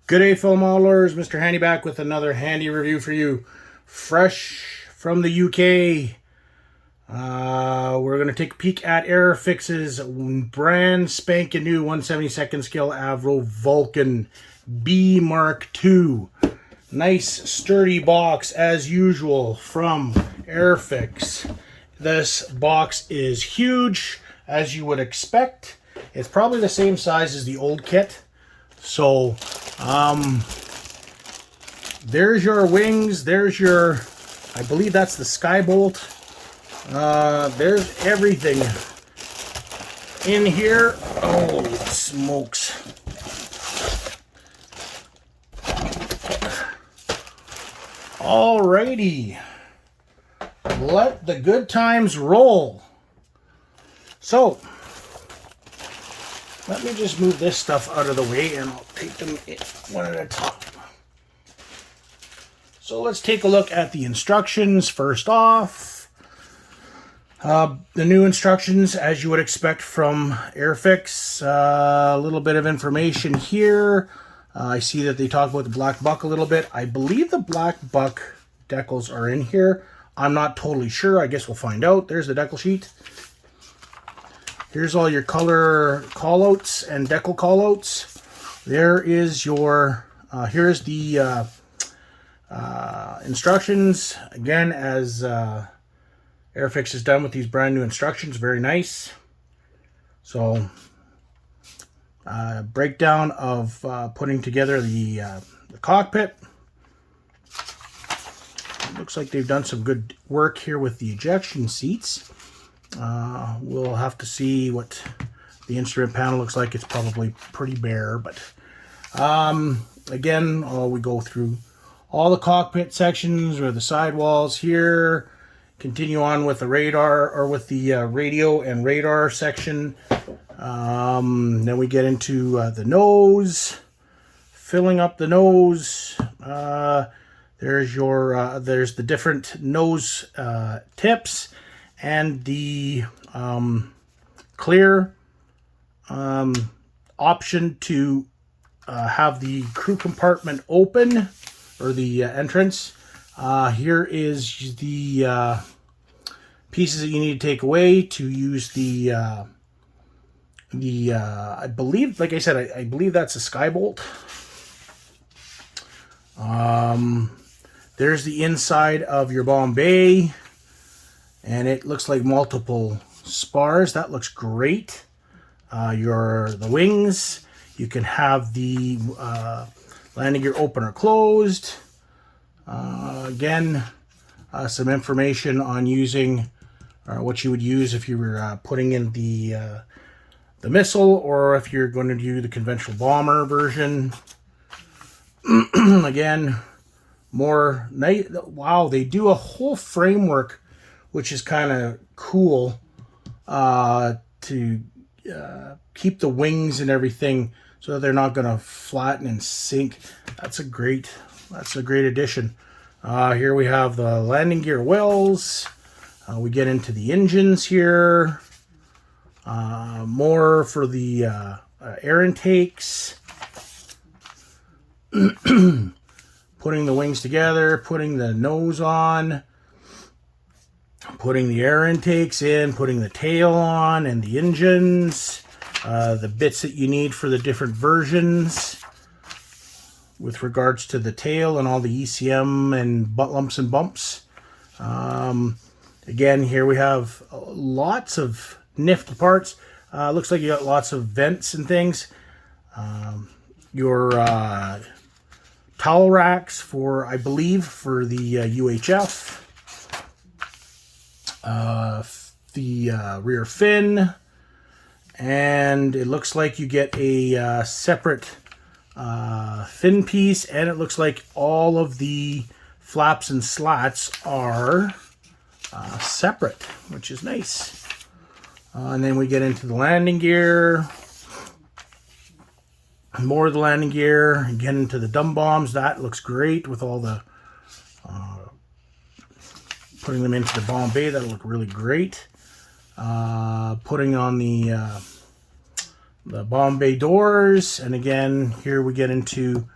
Good day, film modelers. Mr. Handy back with another handy review for you. Fresh from the UK. We're going to take a peek at Airfix's brand spanking new 1/72 scale Avro Vulcan B.2. Nice sturdy box as usual from Airfix. This box is huge as you would expect. It's probably the same size as the old kit. So, there's your wings, there's your, I believe that's the Skybolt. There's everything in here. Oh, smokes. Alrighty. Let the good times roll. So, let me just move this stuff out of the way and I'll take them one at a time. So let's take a look at the instructions first off. The new instructions, as you would expect from Airfix. A little bit of information here. I see that they talk about the black buck a little bit. I believe the black buck decals are in here. I'm not totally sure. I guess we'll find out. There's the decal sheet. Here's all your color callouts and decal callouts. There is your, here's the instructions. Again, as Airfix has done with these brand new instructions, very nice. So, breakdown of putting together the cockpit. It looks like they've done some good work here with the ejection seats. We'll have to see what the instrument panel looks like. It's probably pretty bare, but again, we go through all the cockpit sections or the sidewalls here. Continue on with the radar or with the radio and radar section. Then we get into the nose, filling up the nose. There's your there's the different nose tips and the clear option to have the crew compartment open, or the entrance. Here is the pieces that you need to take away to use the I believe, like I said, I believe that's a Skybolt. There's the inside of your bomb bay, and it looks like multiple spars. That looks great. The wings, you can have the landing gear open or closed. Again, some information on using what you would use if you were putting in the missile, or if you're going to do the conventional bomber version. Again, more night. Wow, they do a whole framework, which is kind of cool, to keep the wings and everything so they're not going to flatten and sink. That's a great addition. Here we have the landing gear wells. We get into the engines here. More for the air intakes. Putting the wings together, putting the nose on, putting the air intakes in, putting the tail on, and the engines. The bits that you need for the different versions with regards to the tail and all the ECM and butt lumps and bumps. Again, here we have lots of nifty parts. Looks like you got lots of vents and things. Your towel racks for, I believe, for the UHF. The rear fin. And it looks like you get a separate fin piece, and it looks like all of the flaps and slats are separate, which is nice. And then we get into the landing gear. More of the landing gear. Get into the dumb bombs. That looks great with all the putting them into the bomb bay. That'll look really great. Putting on the bomb bay doors, and again here we get into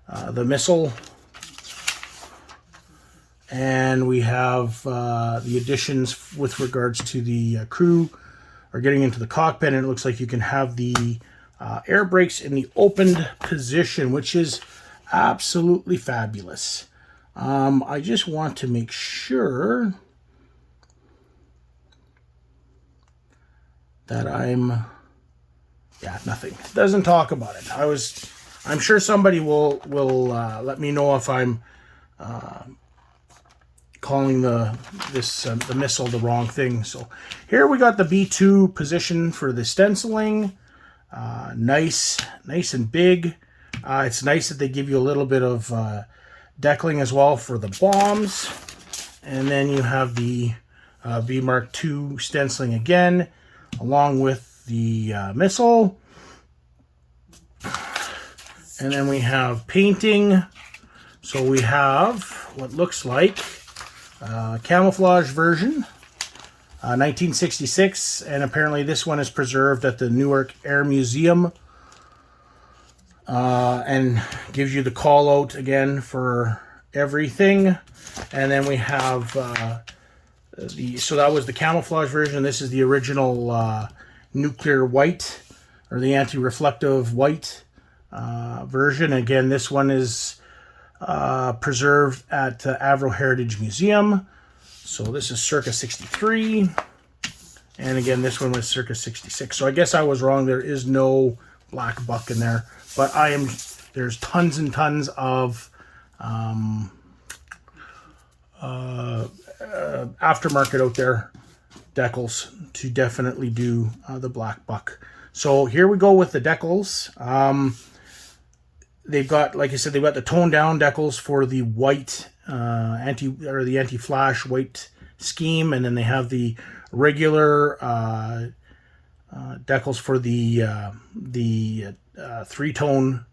the missile. And we have the additions with regards to the crew are getting into the cockpit, and it looks like you can have the air brakes in the opened position, which is absolutely fabulous. I just want to make sure that nothing. It doesn't talk about it. I'm sure somebody will let me know if I'm calling the missile the wrong thing. So here we got the B.2 position for the stenciling. Nice and big. It's nice that they give you a little bit of deckling as well for the bombs. And then you have the B.2 stenciling again, along with the missile. And then we have painting. So we have what looks like camouflage version, 1966, and apparently this one is preserved at the Newark Air Museum, and gives you the call out again for everything. And then we have so that was the camouflage version. This is the original nuclear white, or the anti-reflective white version. Again, this one is preserved at Avro Heritage Museum. So this is circa 63. And again, this one was circa 66. So I guess I was wrong. There is no black buck in there. But there's tons and tons of aftermarket out there decals to definitely do the black buck. So here we go with the decals. They've got, like I said, they've got the toned down decals for the white anti-flash white scheme, and then they have the regular decals for the three-tone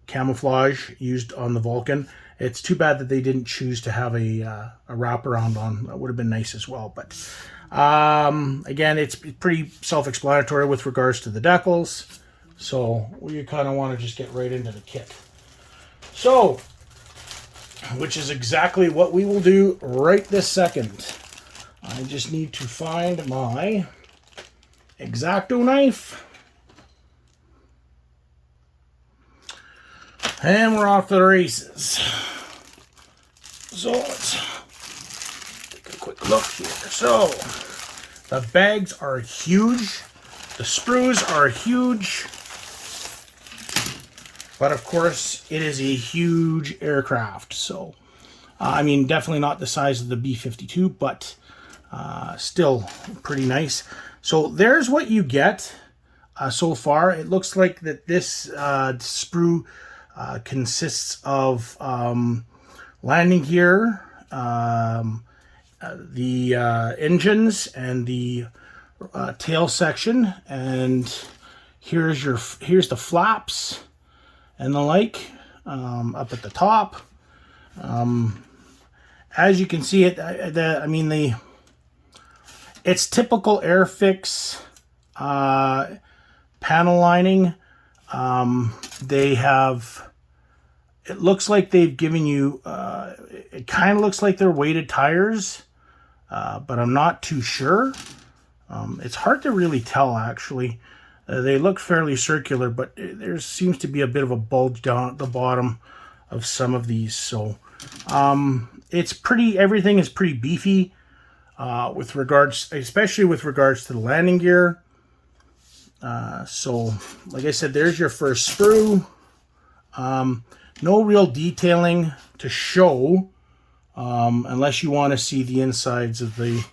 camouflage used on the Vulcan. It's too bad that they didn't choose to have a wraparound on. That would have been nice as well. But again, it's pretty self-explanatory with regards to the decals. So we kind of want to just get right into the kit. So, which is exactly what we will do right this second. I just need to find my X-Acto knife. And we're off to the races. So let's take a quick look here. So the bags are huge. The sprues are huge. But of course, it is a huge aircraft. So, I mean, definitely not the size of the B-52, but still pretty nice. So there's what you get so far. It looks like that this sprue consists of landing gear, the engines, and the tail section. And here's the flaps and the like up at the top. As you can see, it's typical Airfix panel lining. They have, it looks like they've given you, it kind of looks like they're weighted tires, but I'm not too sure. It's hard to really tell, actually. They look fairly circular, but there seems to be a bit of a bulge down at the bottom of some of these. So everything is pretty beefy with regards, especially with regards to the landing gear. So like I said, there's your first sprue. No real detailing to show unless you want to see the insides of the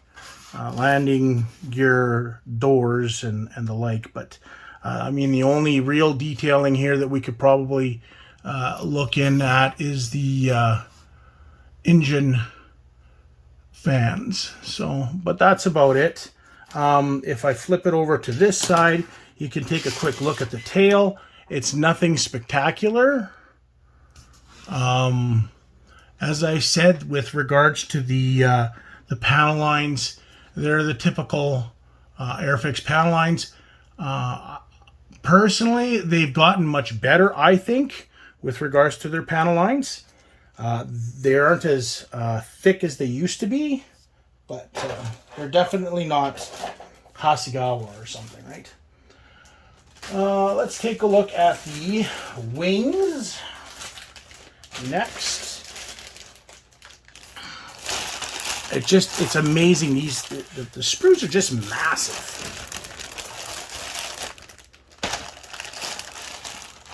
landing gear doors and the like. But I mean, the only real detailing here that we could probably look in at is the engine fans. So, but that's about it. If I flip it over to this side, you can take a quick look at the tail. It's nothing spectacular. As I said, with regards to the panel lines, they're the typical Airfix panel lines. Personally, they've gotten much better, I think, with regards to their panel lines. They aren't as thick as they used to be, but they're definitely not Hasegawa or something, right? Let's take a look at the wings next. It's amazing. The sprues are just massive.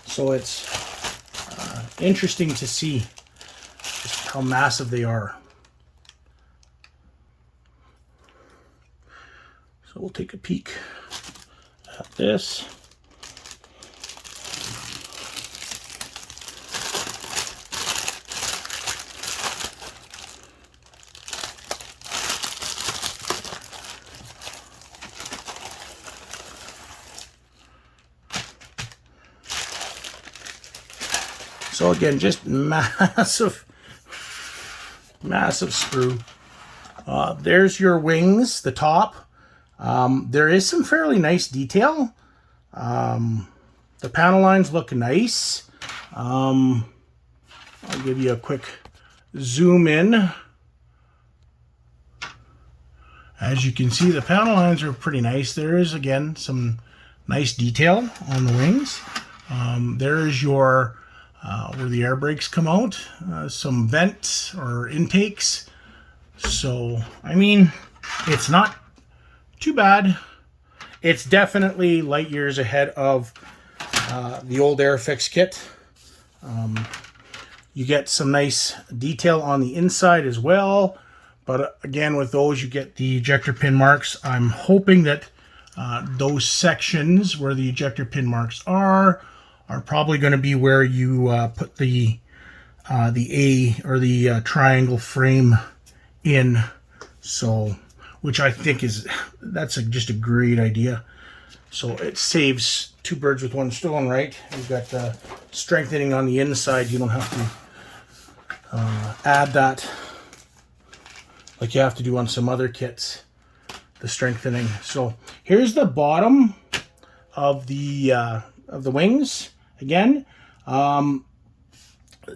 So it's interesting to see just how massive they are. So we'll take a peek at this. So again, just massive sprue. There's your wings, the top. There is some fairly nice detail. The panel lines look nice. I'll give you a quick zoom in. As you can see, the panel lines are pretty nice. There is, again, some nice detail on the wings. There is your where the air brakes come out, some vents or intakes. So, I mean, it's not too bad. It's definitely light years ahead of the old Airfix kit. You get some nice detail on the inside as well. But again, with those, you get the ejector pin marks. I'm hoping that those sections where the ejector pin marks are probably going to be where you put the A or the triangle frame in. So, which I think that's just a great idea. So it saves two birds with one stone, right? You've got the strengthening on the inside. You don't have to add that like you have to do on some other kits, the strengthening. So here's the bottom of the wings. Again,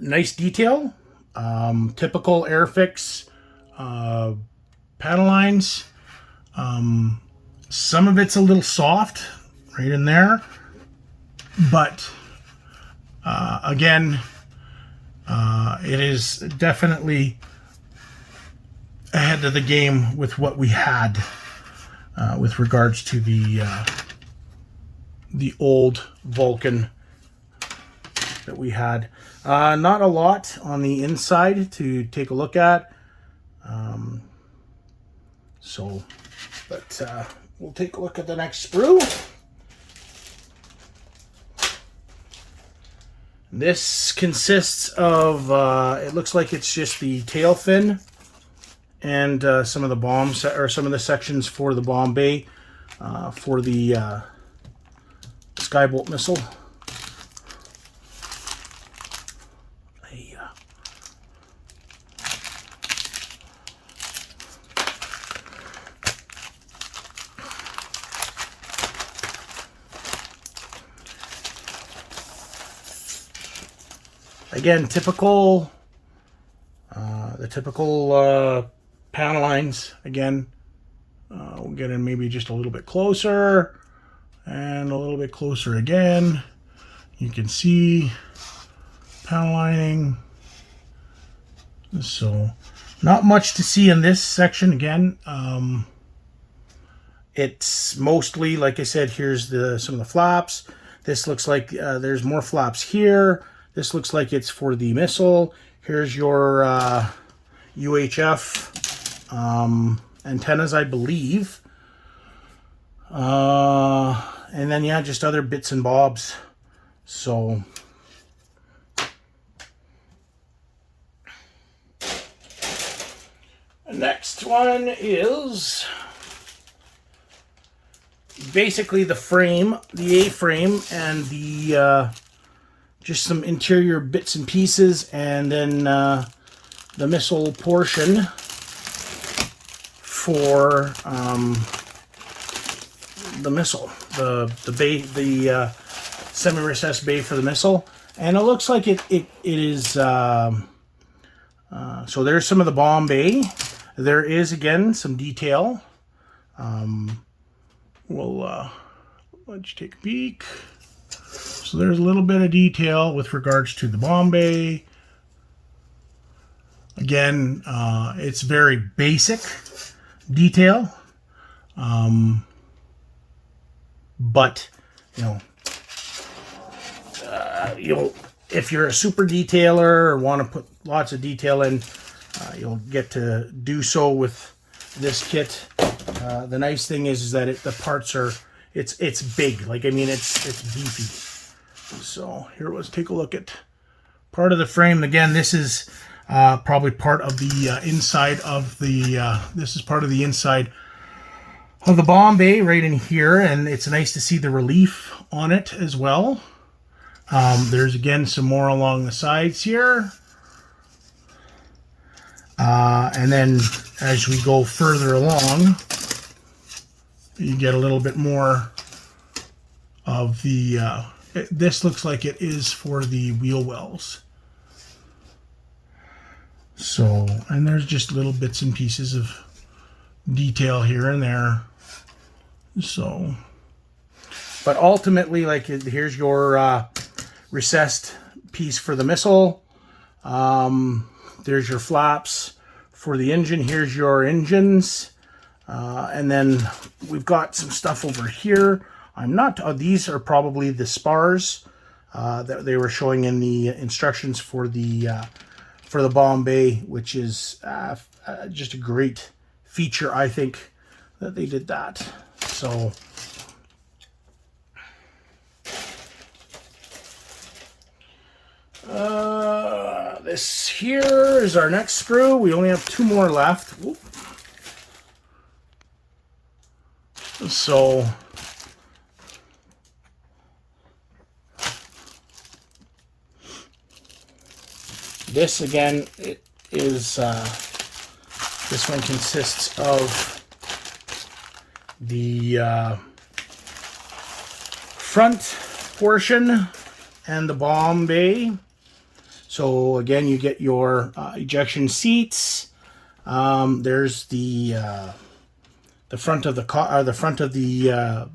nice detail, typical Airfix panel lines. Some of it's a little soft right in there, but again, it is definitely ahead of the game with what we had with regards to the old Vulcan that we had. Not a lot on the inside to take a look at. But we'll take a look at the next sprue. This consists of, it looks like it's just the tail fin and some of the bombs, or some of the sections for the bomb bay for the Skybolt missile. Again, typical, the typical panel lines. Again, we'll get in maybe just a little bit closer and a little bit closer again. You can see panel lining. So not much to see in this section. Again, it's mostly, like I said, here's some of the flaps. This looks like there's more flaps here. This looks like it's for the missile. Here's your UHF antennas, I believe. And then, yeah, just other bits and bobs. So, the next one is basically the frame, the A-frame, and the just some interior bits and pieces, and then the missile portion for the missile, the semi-recessed bay for the missile. And it looks like it is, so there's some of the bomb bay. There is, again, some detail. We'll let you take a peek. So there's a little bit of detail with regards to the bomb bay. Again, it's very basic detail. But, if you're a super detailer or want to put lots of detail in, you'll get to do so with this kit. The nice thing is that the parts are, it's big. Like, I mean, it's beefy. So here, let's take a look at part of the frame. Again, this is probably part of the inside of the, this is part of the inside of the bomb bay right in here, and it's nice to see the relief on it as well. There's, again, some more along the sides here. And then as we go further along, you get a little bit more of the, this looks like it is for the wheel wells. So, and there's just little bits and pieces of detail here and there. So, but ultimately, like, here's your recessed piece for the missile. There's your flaps for the engine. Here's your engines. And then we've got some stuff over here. I'm not, these are probably the spars that they were showing in the instructions for the bomb bay, which is just a great feature, I think, that they did that. So, this here is our next screw. We only have 2 more left. Whoop. So, this, again, it is, this one consists of the front portion and the bomb bay. So again, you get your ejection seats. There's the front of the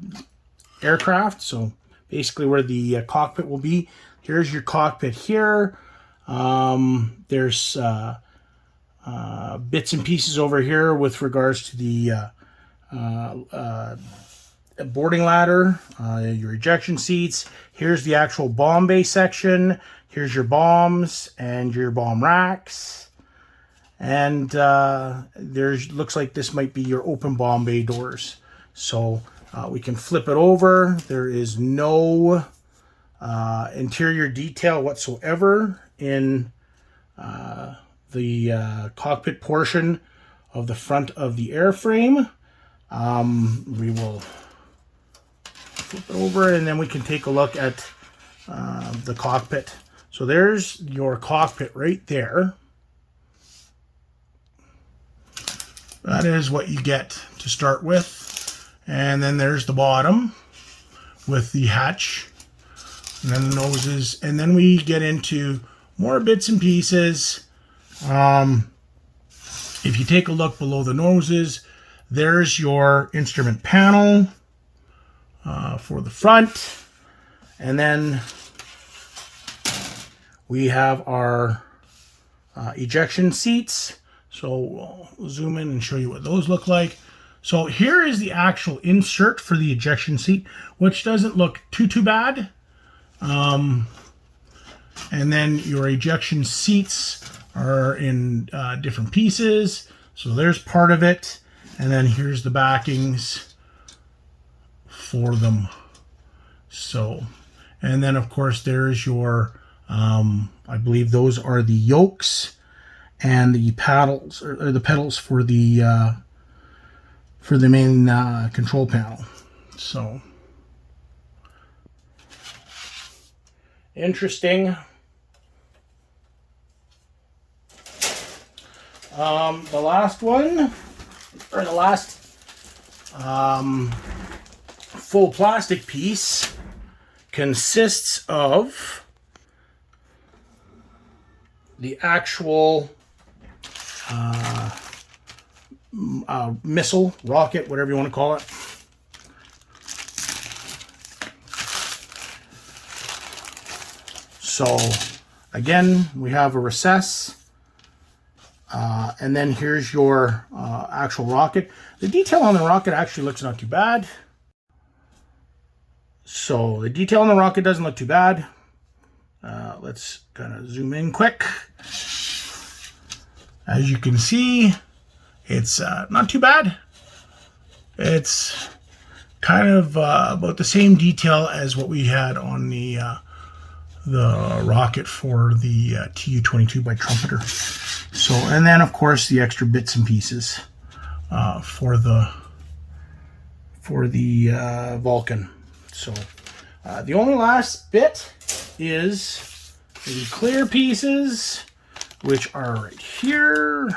aircraft. So basically where the cockpit will be. Here's your cockpit here. There's bits and pieces over here with regards to the boarding ladder, your ejection seats. Here's the actual bomb bay section. Here's your bombs and your bomb racks. And there's, looks like this might be your open bomb bay doors. So we can flip it over. There is no interior detail whatsoever in the cockpit portion of the front of the airframe. We will flip it over, and then we can take a look at the cockpit. So there's your cockpit right there. That is what you get to start with. And then there's the bottom with the hatch, and then the noses, and then we get into more bits and pieces. If you take a look below the noses, there's your instrument panel for the front, and then we have our ejection seats. So we'll zoom in and show you what those look like. So here is the actual insert for the ejection seat, which doesn't look too bad. And then your ejection seats are in different pieces. So there's part of it. And then here's the backings for them. So, and then of course there's your, I believe those are the yokes and the paddles, or the pedals for the main control panel. So, interesting. The last one, or the last full plastic piece, consists of the actual missile, rocket, whatever you want to call it. So again, we have a recess, and then here's your actual rocket. The detail on the rocket actually looks not too bad. So the detail on the rocket doesn't look too bad. Let's kind of zoom in quick. As you can see, it's not too bad. It's kind of about the same detail as what we had on the rocket for the Tu-22 by Trumpeter. So, and then of course the extra bits and pieces for the Vulcan. So the only last bit is the clear pieces, which are right here.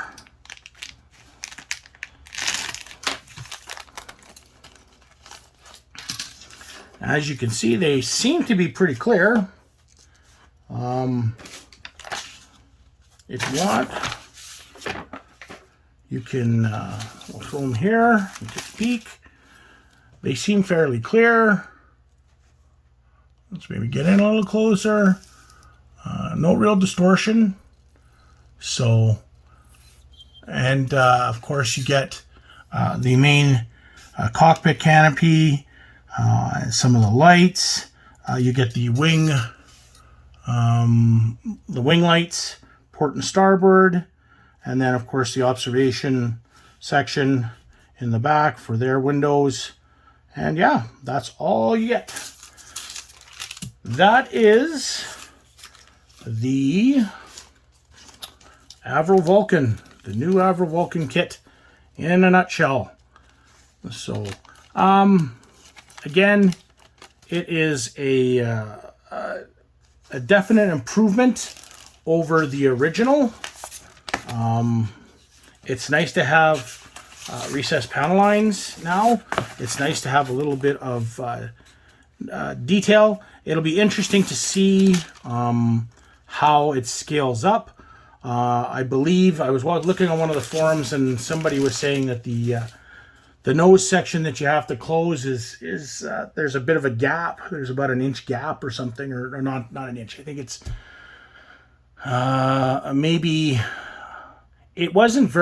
As you can see, they seem to be pretty clear. If you want, you can we'll throw them here and take a peek. They seem fairly clear. Let's maybe get in a little closer. No real distortion. So, and of course you get the main cockpit canopy, some of the lights. You get the wing lights, port and starboard, and then of course the observation section in the back for their windows. And yeah, that's all you get. That is the Avro Vulcan, the new Avro Vulcan kit in a nutshell. So, again, it is a definite improvement over the original. It's nice to have recessed panel lines now. It's nice to have a little bit of detail. It'll be interesting to see how it scales up. I believe I was looking on one of the forums and somebody was saying that the nose section that you have to close is there's a bit of a gap. There's about an inch gap or something, or not an inch. I think it's maybe, it wasn't very